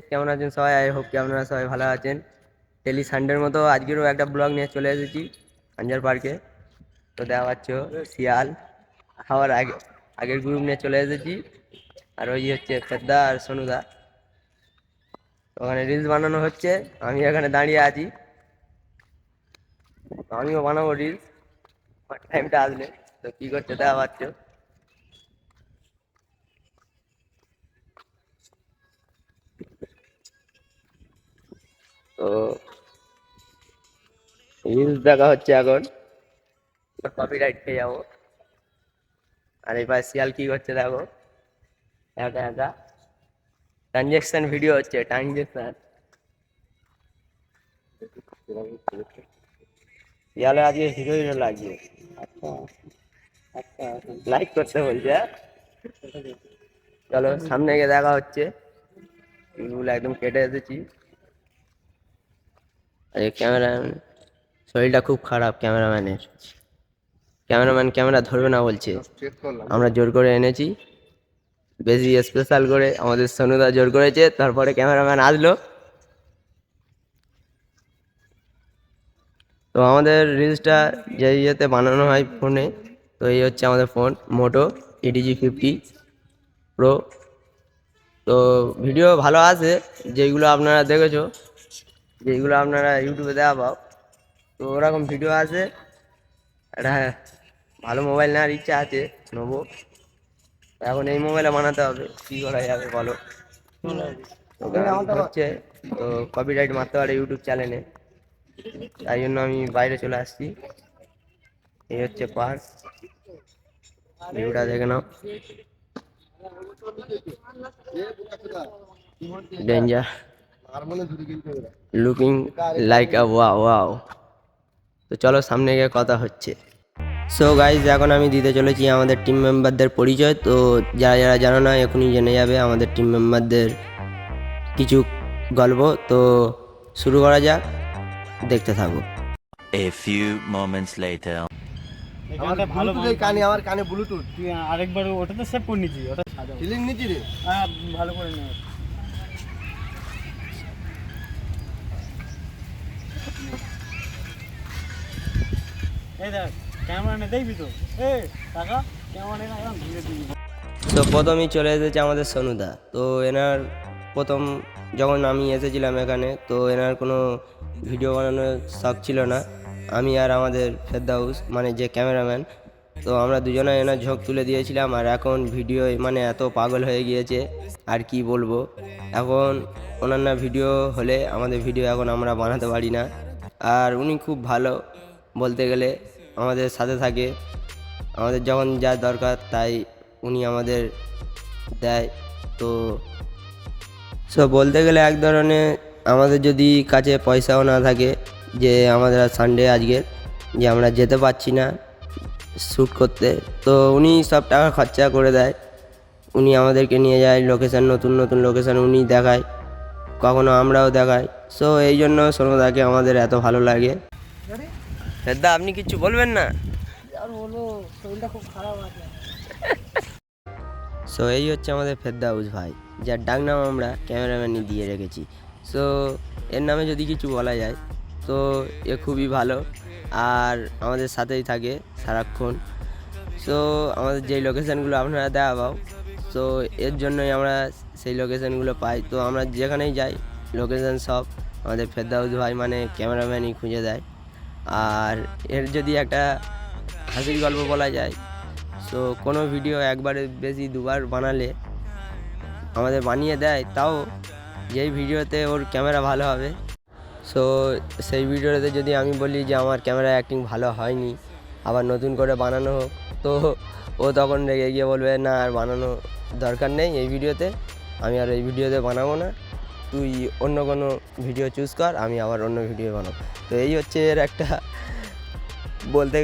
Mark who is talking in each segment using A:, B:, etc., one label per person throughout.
A: কেমন আছেন সবাই? আই হোপ কি আপনারা সবাই ভালো আছেন। ডেলি সানডের মতো আজকেরও একটা ব্লগ নিয়ে চলে এসেছি আঞ্জার পার্কে। তো দেখা পাচ্ছ শিয়াল খাওয়ার আগের গ্রুপ নিয়ে চলে এসেছি। আর ওই হচ্ছে ফেদ্দা আর সোনুদা, ওখানে রিলস বানানো হচ্ছে। আমি এখানে দাঁড়িয়ে আছি, আমিও বানাবো রিলস টাইমটা আসলে। তো কি করছে দেখা পাচ্ছ। তো রিলস দেখা হচ্ছে এখন, কপিরাইট খেয়ে যাবো। আর এবার শিয়াল কি করছে দেখো, একা একা ট্রানজেকশন ভিডিও হচ্ছে, ট্রানজেকশন। শিয়ালে আজকে হিরো হিরো লাগছে। লাইক করতে বলছে, হ্যাঁ? চলো সামনে গিয়ে দেখা হচ্ছে। চুলগুলো একদম কেটে এসেছি। আর ক্যামেরা শরীরটা খুব খারাপ ক্যামেরাম্যানের। ক্যামেরাম্যান ক্যামেরা ধরবে না বলছে, আমরা জোর করে এনেছি, বেশি স্পেশাল করে আমাদের সোনুদা জোর করেছে, তারপরে ক্যামেরাম্যান আসলো। তো আমাদের রিলসটা যে ইয়েতে বানানো হয় ফোনে, তো এই হচ্ছে আমাদের ফোন মোটো EDG50 Pro। তো ভিডিও ভালো আছে, যেইগুলো আপনারা দেখেছো, যেইগুলো আপনারা ইউটিউবে দেখা পাও, তো ওরকম ভিডিও আছে। একটা ভালো মোবাইল নেওয়ার ইচ্ছা আছে, নেবো। এখন এই মোবাইলে বানাতে হবে, কি করা যাবে বলো। হচ্ছে তো কপিরাইট মারতে পারে ইউটিউব চ্যানেলে, তাই জন্য আমি বাইরে চলে আসছি। এই হচ্ছে পার্ক, ভিউটা দেখে নাও, danger, looking like a wow wow. তো চলো সামনে গিয়ে কথা হচ্ছে। সো গাইজ, এখন আমি দিতে চলেছি আমাদের টিম মেম্বারদের পরিচয়। তো যারা যারা জানো না এখনই জেনে যাবে আমাদের টিম মেম্বারদের কিছু গল্প। তো শুরু করা যাক, দেখতে থাকো।
B: A few moments later.
C: এখানটা ভালো
D: ব্লুটুথ, এই কানে আমার কানে ব্লুটুথ
C: তুই আরেকবার ওটাতে সেভ করে নিয়েছি, ওটা সাজাও।
D: ফিলিং নিচ্ছি রে।
C: হ্যাঁ, ভালো করে নে। এই দেখ ক্যামেরা নে, দেখবি তো? এই টাকা ক্যামেরা নে, একদম ধীরে ধীরে।
A: তো প্রথমেই চলে এসেছে আমাদের সোনুদা। তো এনার প্রথম যখন আমি এসেছিলাম এখানে, তো এনার কোনো ভিডিও বানানোর শখ ছিল না। আমি আর আমাদের ফেরদাউস মানে যে ক্যামেরাম্যান, তো আমরা দুজনে এনার ঝোঁক তুলে দিয়েছিলাম। আর এখন ভিডিও মানে এত পাগল হয়ে গিয়েছে, আর কি বলবো। এখন ওনার না ভিডিও হলে আমাদের ভিডিও এখন আমরা বানাতে পারি না। আর উনি খুব ভালো বলতে গেলে, আমাদের সাথে থাকে, আমাদের যখন যা দরকার তাই উনি আমাদের দেয়। তো বলতে গেলে এক ধরনের, আমাদের যদি কাছে পয়সাও না থাকে, যে আমাদের সানডে আজকের যে আমরা যেতে পারছি না শ্যুট করতে, তো উনি সব টাকা খরচা করে দেয়। উনি আমাদেরকে নিয়ে যায় লোকেশান, নতুন নতুন লোকেশান উনি দেখায়, কখনো আমরাও দেখাই। সো এই জন্য সোনদাকে আমাদের এত ভালো লাগে। দাদা আপনি কিছু বলবেন না?
D: আর বলবো, শরীরটা খুব খারাপ আছে।
A: সো এই হচ্ছে আমাদের ফেরদাউস ভাই, যার ডাক নাম আমরা ক্যামেরাম্যানই দিয়ে রেখেছি। সো এর নামে যদি কিছু বলা যায়, তো এ খুবই ভালো আর আমাদের সাথেই থাকে সারাক্ষণ। সো আমাদের যেই লোকেশানগুলো আপনারা দেওয়া পাও, সো এর জন্যই আমরা সেই লোকেশানগুলো পাই। তো আমরা যেখানেই যাই লোকেশান সব আমাদের ফেরদাউস ভাই মানে ক্যামেরাম্যানই খুঁজে দেয়। আর এর যদি একটা হাসির গল্প বলা যায়, সো কোনো ভিডিও একবারে বেশি দুবার বানালে আমাদের বানিয়ে দেয়, তাও যেই ভিডিওতে ওর ক্যামেরা ভালো হবে, সো সেই ভিডিওতে যদি আমি বলি যে আমার ক্যামেরা অ্যাক্টিং ভালো হয়নি, আবার নতুন করে বানানো হোক, তো ও তখন রেগে গিয়ে বলবে না আর বানানো দরকার নেই এই ভিডিওতে, আমি আর এই ভিডিওতে বানাবো না, তুই অন্য কোনো ভিডিও চুজ কর, আমি আবার অন্য ভিডিও বানাবো। তো এই হচ্ছে এর একটা বলতে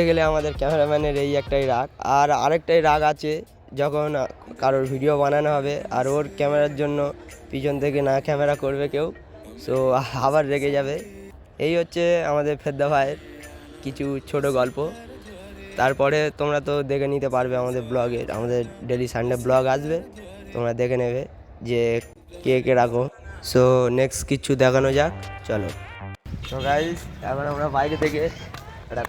A: গেলে আমাদের ক্যামেরাম্যানের এই একটাই রাগ। আর আরেকটাই রাগ আছে, যখন কারোর ভিডিও বানানো হবে আর ওর ক্যামেরার জন্য পিছন থেকে না ক্যামেরা করবে কেউ, সো আবার রেগে যাবে। এই হচ্ছে আমাদের ফেদ্দা ভাইয়ের কিছু ছোট গল্প। তারপরে তোমরা তো দেখে নিতে পারবে আমাদের ব্লগে, আমাদের ডেলি সানডে ব্লগ আসবে, তোমরা দেখে নেবে। যে কে কে রাখো। সো নেক্সট কিছু দেখানো যাক, চলো। তো গাইস এখন আমরা বাইরে থেকে একটা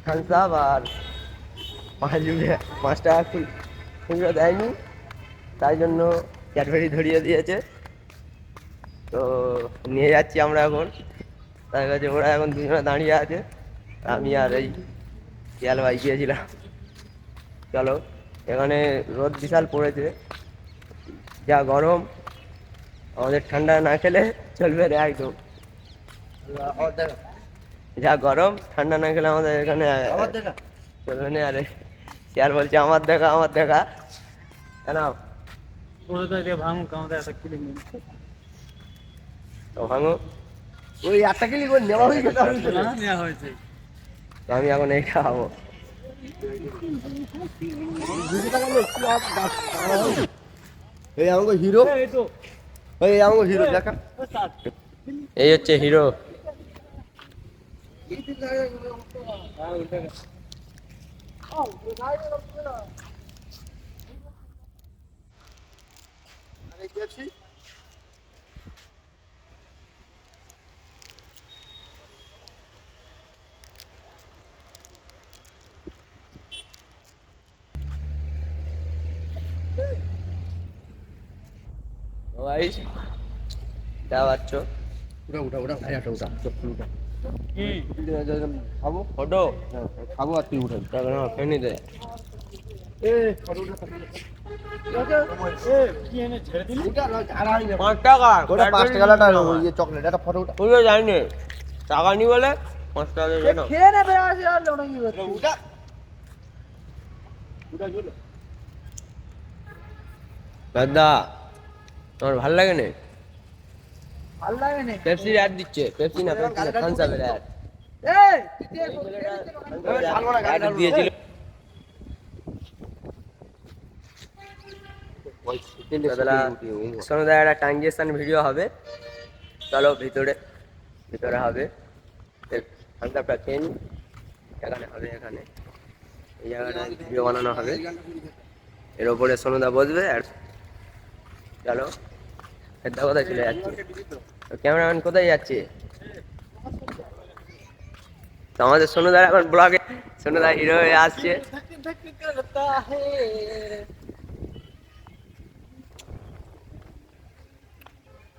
A: থামস আপ আর 5 টাকা খুচরো দেয়নি, তাই জন্য ক্যাডবেরি ধরিয়ে দিয়েছে। তো নিয়ে যাচ্ছি আমরা এখন তার কাছে। ওরা এখন দুজনে দাঁড়িয়ে আছে, আমি আর এই শিয়াল ভাই গিয়েছিলাম। চলো, এখানে রোদ বিশাল পড়েছে, যা গরম, আমাদের ঠান্ডা না খেলে চলবে না একদম। যা গরম, ঠান্ডা না খেলে আমাদের এখানে চলবে না। আরে শিয়াল বলছে আমার দেখা, আমার দেখা, কেন
C: ওরা তো এটা ভাঙুক, আমাদের একটা কিলিং
A: তো ভাঙো।
D: ওই 8 কিলি করে নেওয়া হয়ে গেছে।
C: নেওয়া হয়েছে।
A: তো আমি এখন এই খাওয়াবো।
D: 200 টাকা নিয়ে কি আর গাছ টাকা হবে? এই আমাকে হিরো,
C: এই তো
D: এই আমাকে হিরো দেখা।
A: এই হচ্ছে হিরো।
D: আরে গেছি
A: তো গাইস যা পাচ্ছ
D: উঠা উঠা উঠা ভাই উঠা উঠা উঠা
C: কি
D: খাবো
A: ফটো
D: খাবো আর তুই উঠে
A: ফেনি দে।
D: এ ফটো উঠা
C: এ কি এনে ছেড়ে দিলি?
D: উঠা না আর আই না
A: 5 টাকা
D: ওটা 5 টাকা লাটা ইয়ে চকলেট একটা ফটো উঠা
A: পুরো যায়নি, টাকা নি বলে 5 টাকা দিয়ে নাও।
D: খেয়ে না বেরা আছে আর লোটা কি করছিস উঠা উঠা চলো
A: দাদা তোমার ভালো লাগে না?
D: ভাল লাগে না
A: পেপসির অ্যাড দিচ্ছে, পেপসি না থামস আপের অ্যাড।
D: এই
A: অ্যাড দিয়েছিল। দাদা সোনুদা একটা ট্রানজেকশন ভিডিও হবে, চলো ভিতরে ভিতরে হবে। থামস আপটা খেয়ে নি, এখানে হবে, এখানে এই জায়গাটা ভিডিও বানানো হবে, এর ওপরে সোনুদা বসবে। আর চলো, এটা কোথায় চলে যাচ্ছে? ক্যামেরাম্যান কোথায় যাচ্ছে? তো আমাদের সোনুদা এখন ব্লগে, সোনুদা হিরো হয়ে আসছে।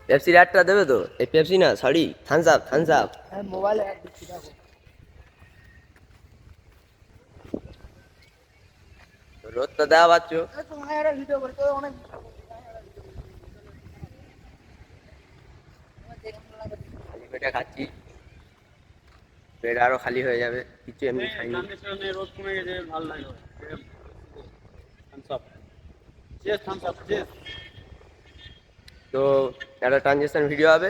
A: পেপসির অ্যাডটা দেবে তো? এই পেপসি না, sorry Thums Up, Thums Up.
D: Mobile ad দিচ্ছি দেখো
A: রোদ তো দেওয়া পাচ্ছ।
D: তোমার একটা ভিডিও করতে অনেক
A: খালি পেটে খাচ্ছি, পেট আরো খালি হয়ে যাবে, কিছু এমনি খাইনি।
C: ট্রানজিশনে রোদ কমে গেছে, ভালো লাগলো। Thums Up, chess, Thums Up, chess.
A: তো একটা ট্রানজেকশন ভিডিও হবে,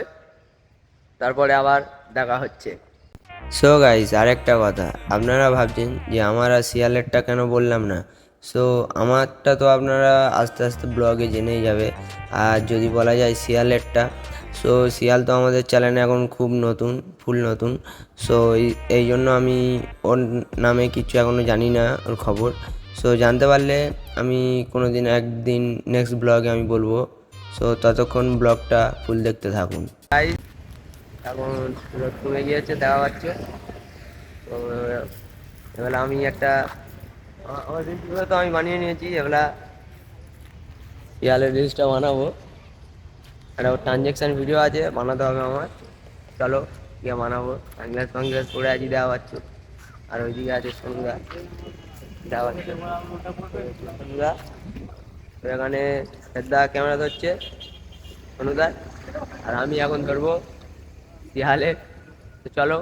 A: তারপরে আবার দেখা হচ্ছে। সো গাইস, আরেকটা কথা, আপনারা ভাবছেন যে আমার আর শিয়ালেরটা কেন বললাম না। সো আমারটা তো আপনারা আস্তে আস্তে ব্লগে জেনেই যাবে। আর যদি বলা যায় শিয়ালেরটা, সো শিয়াল তো আমাদের চ্যানেলে এখন খুব নতুন, ফুল নতুন। সো এই জন্য আমি ওর নামে কিছু এখনও জানি না, ওর খবর। সো জানতে পারলে আমি কোনো দিন একদিন নেক্সট ব্লগে আমি বলবো। সো ততক্ষণ ব্লগটা ফুল দেখতে থাকুন। গাইস এখন রোদ কমে গিয়েছে, দেখা পাচ্ছে। তো এবার আমি একটা আমার রিলসগুলো তো আমি বানিয়ে নিয়েছি, এগুলা শিয়ালের রিলসটা বানাবো। একটা ট্রানজেকশন ভিডিও আছে, বানাতে হবে আমার। চলো গিয়ে বানাবো। সানগ্লাস ফানগ্লাস পরে আছি, দেওয়া পাচ্ছ। আর ওইদিকে আছে সন্ধ্যা, দেওয়া পাচ্ছ সন্ধ্যা। তো এখানে শ্রদ্ধা ক্যামেরা ধরছে অনুদা, আর আমি এখন ধরবো শিয়ালে। তো চলো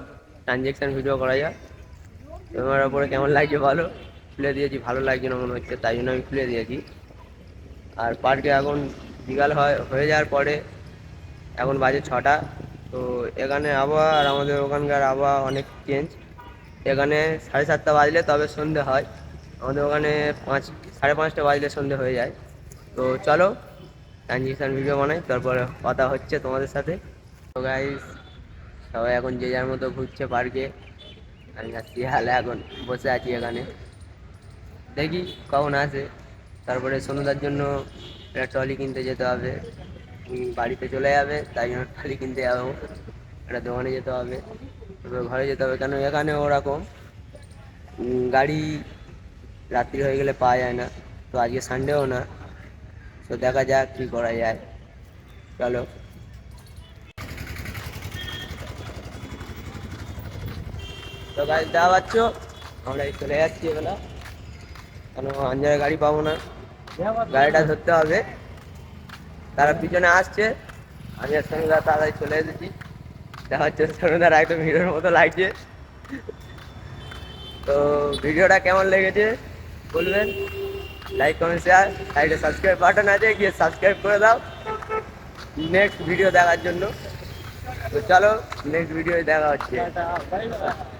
A: ট্রানজেকশন ভিডিও করা যাক। তোমার ওপরে কেমন লাগছে বলো। খুলে দিয়েছি, ভালো লাগছে না মনে হচ্ছে, তাই জন্য আমি খুলে দিয়েছি। আর পার্কে এখন বিকাল হয়ে যাওয়ার পরে, এখন বাজে 6টা। তো এখানে আবহাওয়া আর আমাদের ওখানকার আবহাওয়া অনেক চেঞ্জ। এখানে 7:30 বাজলে তবে সন্ধে হয়, আমাদের ওখানে 5, 5:30 বাজলে সন্ধে হয়ে যায়। তো চলো ট্রানজিশন ভিডিও বানাই, তারপরে কথা হচ্ছে তোমাদের সাথে। তো গাইস সবাই এখন যে যার মতো ঘুরছে পার্কে, আমি আর শিয়ালে এখন বসে আছি এখানে, দেখি কখন আসে। তারপরে সোনুদার জন্য একটা ট্রলি কিনতে যেতে হবে, বাড়িতে চলে যাবে, তাই জন্য ট্রলি কিনতে যাবো। একটা দোকানে যেতে হবে, তারপর ঘরে যেতে হবে, কেন এখানে ওরকম গাড়ি রাত্রি হয়ে গেলে পাওয়া যায় না। তো আজকে সানডেও না, তো দেখা যাক কী করা যায়। চলো। তো গাড়ি দেওয়া পাচ্ছ, আমরা এই চলে যাচ্ছি এবেলা, কেন অঞ্জনের গাড়ি পাবো না, গাড়িটা ধরতে হবে। তারা পিছনে আসছে, আমি এর সঙ্গে তাড়াতাড়ি চলে এসেছি। দেখা হচ্ছে সঙ্গে একটা ভিডিওর মতো লাগছে। তো ভিডিওটা কেমন লেগেছে বলবেন, লাইক কমেন্ট শেয়ার, সাইডে সাবস্ক্রাইব বাটন আছে, গিয়ে সাবস্ক্রাইব করে দাও নেক্সট ভিডিও দেখার জন্য। তো চলো, নেক্সট ভিডিও দেখা হচ্ছে।
C: Tata, bye bye.